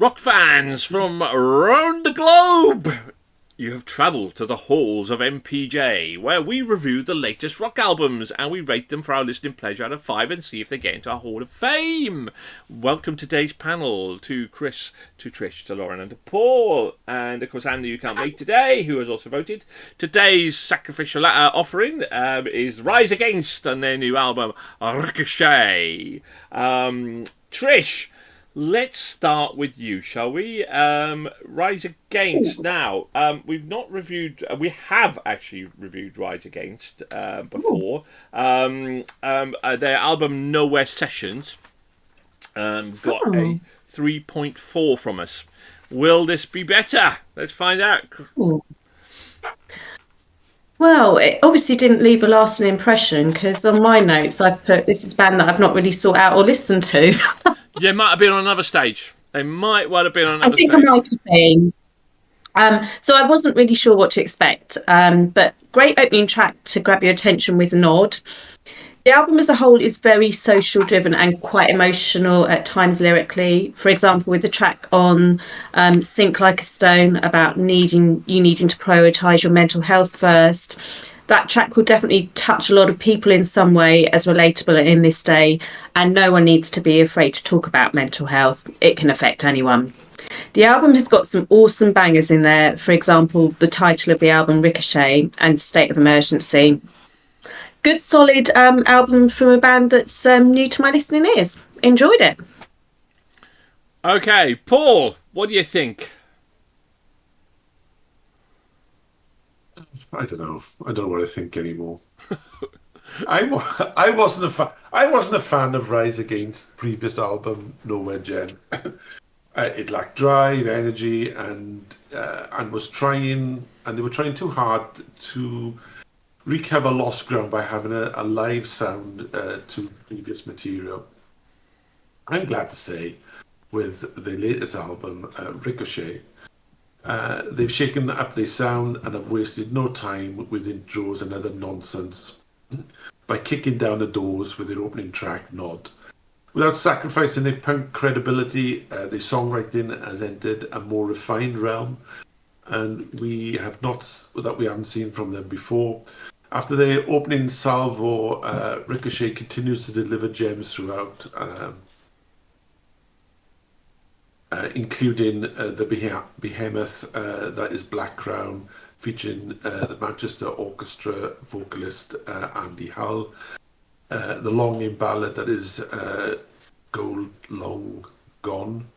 Rock fans from around the globe, you have travelled to the halls of MPJ, where we review the latest rock albums and we rate them for our listening pleasure out of 5 and see if they get into our Hall of Fame. Welcome to today's panel to Chris, to Trish, to Lauren and to Paul, and of course Andy, who can't make today, who has also voted. Today's sacrificial offering is Rise Against and their new album Ricochet. Trish, let's start with you, shall we? Rise Against. Now, we have actually reviewed Rise Against before. Their album Nowhere Sessions got a 3.4 from us. Will this be better? Let's find out. Well, it obviously didn't leave a lasting impression because on my notes I've put this is a band that I've not really sought out or listened to. Yeah, might have been on another stage. They might well have been on another stage. I think I might have been. So I wasn't really sure what to expect. But great opening track to grab your attention with a nod. The album as a whole is very social driven and quite emotional at times lyrically. For example, with the track on Sink Like a Stone about needing to prioritise your mental health first. That track will definitely touch a lot of people in some way as relatable in this day, and no one needs to be afraid to talk about mental health. It can affect anyone. The album has got some awesome bangers in there. For example, the title of the album, Ricochet, and State of Emergency. Good, solid album from a band that's new to my listening ears. Enjoyed it. Okay, Paul, what do you think? I don't know. I don't know what I think anymore. I wasn't a fan of Rise Against previous album Nowhere Gen. It lacked drive, energy, and was trying, and they were trying too hard to recover lost ground by having a live sound to previous material. I'm glad to say, with the latest album, Ricochet, they've shaken up their sound and have wasted no time with intros and other nonsense by kicking down the doors with their opening track, Nod. Without sacrificing their punk credibility, their songwriting has entered a more refined realm, and we haven't seen from them before. After their opening salvo, Ricochet continues to deliver gems throughout, including the behemoth that is Black Crown, featuring the Manchester Orchestra vocalist Andy Hull, the long-name ballad that is Gold Long Gone,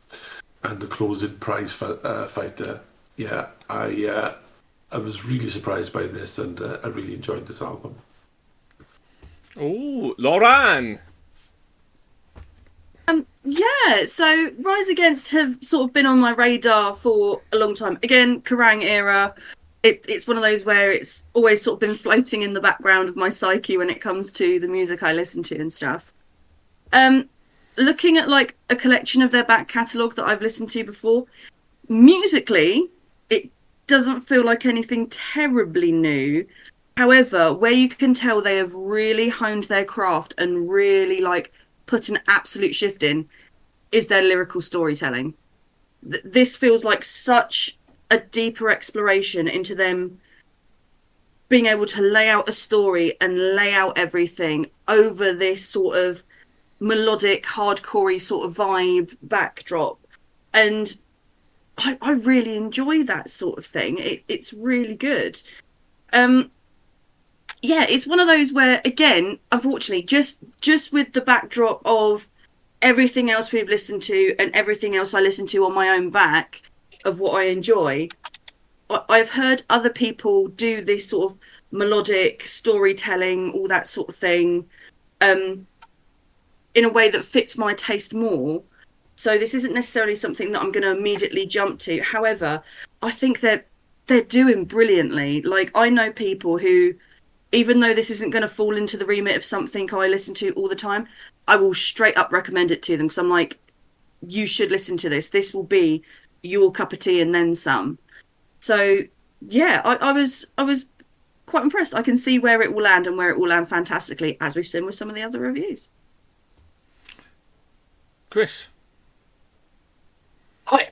and the closing prize fighter. Yeah, I was really surprised by this, and I really enjoyed this album. Oh, Lauren! Yeah, so Rise Against have sort of been on my radar for a long time. Again, Kerrang era. It's one of those where it's always sort of been floating in the background of my psyche when it comes to the music I listen to and stuff. Looking at like a collection of their back catalogue that I've listened to before, musically, it doesn't feel like anything terribly new. However, where you can tell they have really honed their craft and really like put an absolute shift in is their lyrical storytelling. This feels like such a deeper exploration into them being able to lay out a story and lay out everything over this sort of melodic, hardcore-y sort of vibe backdrop. And I really enjoy that sort of thing. It's really good. Yeah, it's one of those where, again, unfortunately, just with the backdrop of everything else we've listened to and everything else I listen to on my own back of what I enjoy, I've heard other people do this sort of melodic storytelling, all that sort of thing, in a way that fits my taste more. So this isn't necessarily something that I'm going to immediately jump to. However, I think they're doing brilliantly. Like, I know people who, even though this isn't going to fall into the remit of something I listen to all the time, I will straight up recommend it to them because I'm like, you should listen to this. This will be your cup of tea and then some. So yeah, I was quite impressed. I can see where it will land and where it will land fantastically, as we've seen with some of the other reviews. Chris? Hi.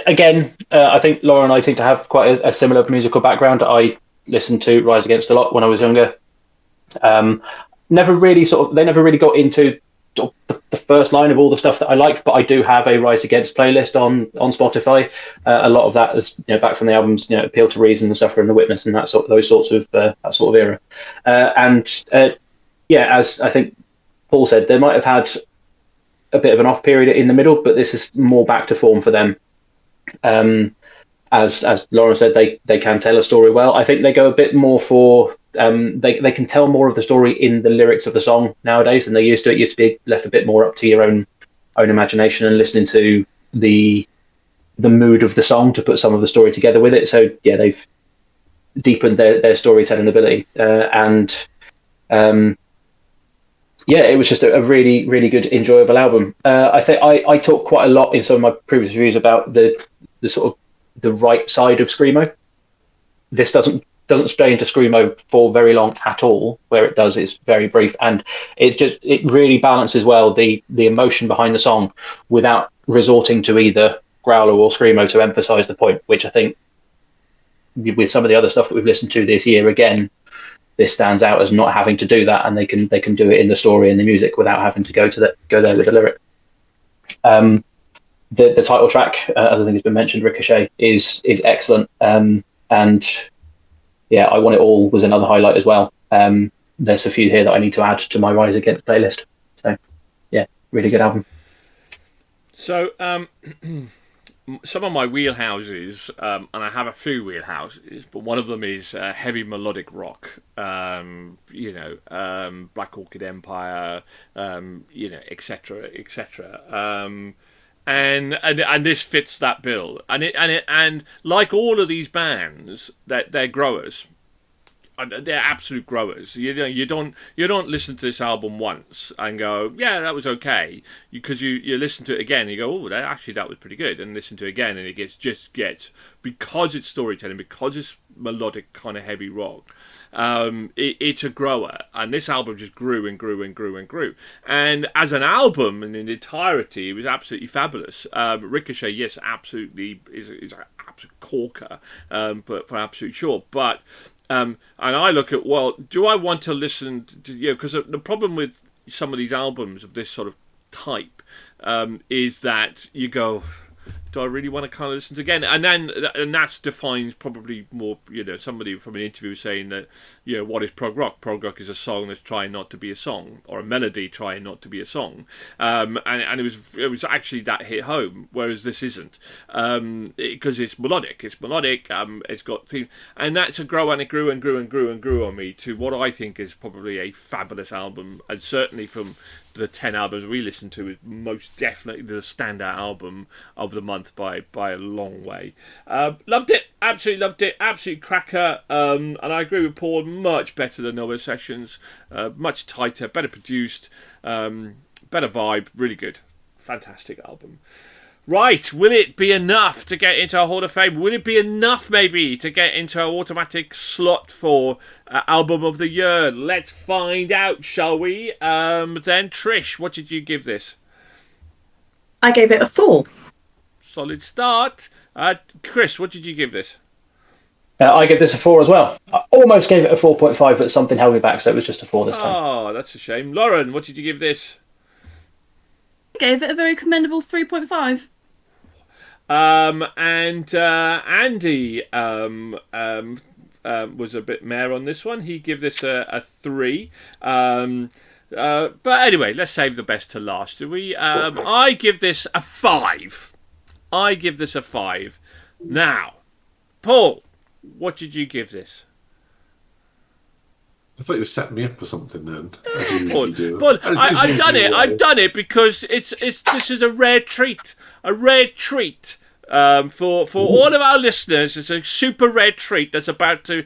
Again, I think Laura and I seem to have quite a similar musical background. I listened to Rise Against a lot when I was younger. They never really got into the first line of all the stuff that I liked, but I do have a Rise Against playlist on Spotify. A lot of that is back from the albums, Appeal to Reason, The Sufferer and the Witness, and that sort of era. As I think Paul said, they might have had a bit of an off period in the middle, but this is more back to form for them. As Laura said, they can tell a story well. I think they go a bit more for they can tell more of the story in the lyrics of the song nowadays than they used to. It used to be left a bit more up to your own imagination and listening to the mood of the song to put some of the story together with it. So yeah, they've deepened their storytelling ability, it was just a really, really good, enjoyable album. I think I talked quite a lot in some of my previous reviews about the sort of the right side of screamo. This doesn't stray into screamo for very long at all. Where it does, it's very brief, and it really balances well the emotion behind the song without resorting to either growler or screamo to emphasise the point. Which I think with some of the other stuff that we've listened to this year, again, this stands out as not having to do that, and they can do it in the story and the music without having to go there with the lyric. The title track, as I think has been mentioned, Ricochet, is excellent. I Want It All was another highlight as well. There's a few here that I need to add to my Rise Against playlist. So yeah, really good album. So some of my wheelhouses, and I have a few wheelhouses, but one of them is heavy melodic rock. Black Orchid Empire, etc., etc. And this fits that bill. And like all of these bands, that they're growers. They're absolute growers. You don't listen to this album once and go, yeah, that was okay, because you listen to it again and you go, oh, that was pretty good, and listen to it again and it gets because it's storytelling, because it's melodic kind of heavy rock. It's a grower, and this album just grew and grew and grew and grew. And as an album and in entirety, it was absolutely fabulous. Ricochet, yes, absolutely is an absolute corker, but for absolute sure. But and I look at, well, do I want to listen to, because the problem with some of these albums of this sort of type is that you go, do I really want to kind of listen to again? And that defines probably more, somebody from an interview saying that, what is prog rock? Prog rock is a song that's trying not to be a song, or a melody trying not to be a song. And it was actually that hit home, whereas this isn't, because it's melodic. It's melodic. It's got theme, and that's a grow, and it grew and grew and grew and grew on me to what I think is probably a fabulous album, and certainly from the 10 albums we listened to, is most definitely the standout album of the month by a long way. Loved it, absolutely loved it, absolute cracker. And I agree with Paul, much better than other sessions, much tighter, better produced, better vibe, really good, fantastic album. Right, will it be enough to get into our Hall of Fame? Will it be enough, maybe, to get into our automatic slot for Album of the Year? Let's find out, shall we? Then, Trish, what did you give this? I gave it a 4. Solid start. Chris, what did you give this? I give this a 4 as well. I almost gave it a 4.5, but something held me back, so it was just a 4 this time. Oh, that's a shame. Lauren, what did you give this? I gave it a very commendable 3.5. And Andy was a bit meh on this one. He gave this a 3. But anyway, let's save the best to last, do we? I give this a 5. Now, Paul, what did you give this? I thought you were setting me up for something then. But I've done it because this is a rare treat. For all of our listeners, it's a super rare treat that's about to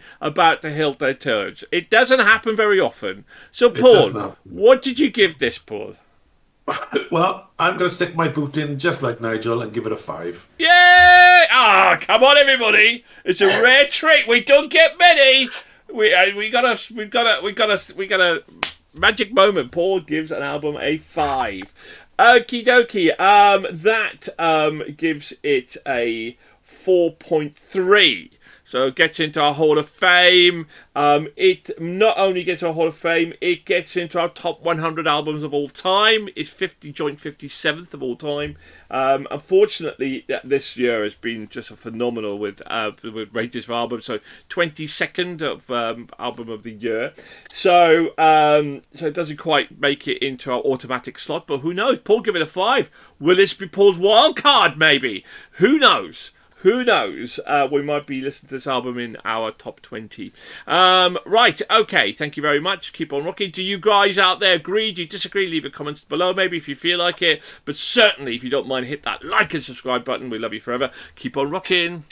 hilt their turds. It doesn't happen very often. So, Paul, what did you give this, Paul? Well, I'm going to stick my boot in just like Nigel and give it a 5. Yay! Ah, come on, everybody! It's a rare treat. We don't get many. We got a magic moment. Paul gives an album a 5. Okie dokie. That gives it a 4.3. So it gets into our Hall of Fame. It not only gets into our Hall of Fame, it gets into our top 100 albums of all time. It's joint 57th of all time. Unfortunately, this year has been just a phenomenal with ratings for albums. So 22nd of album of the year. So it doesn't quite make it into our automatic slot. But who knows? Paul, give it a 5. Will this be Paul's wild card? Maybe. Who knows? Who knows? We might be listening to this album in our top 20. Right, okay, thank you very much. Keep on rocking. Do you guys out there agree? Do you disagree? Leave a comments below, maybe, if you feel like it. But certainly, if you don't mind, hit that like and subscribe button. We love you forever. Keep on rocking.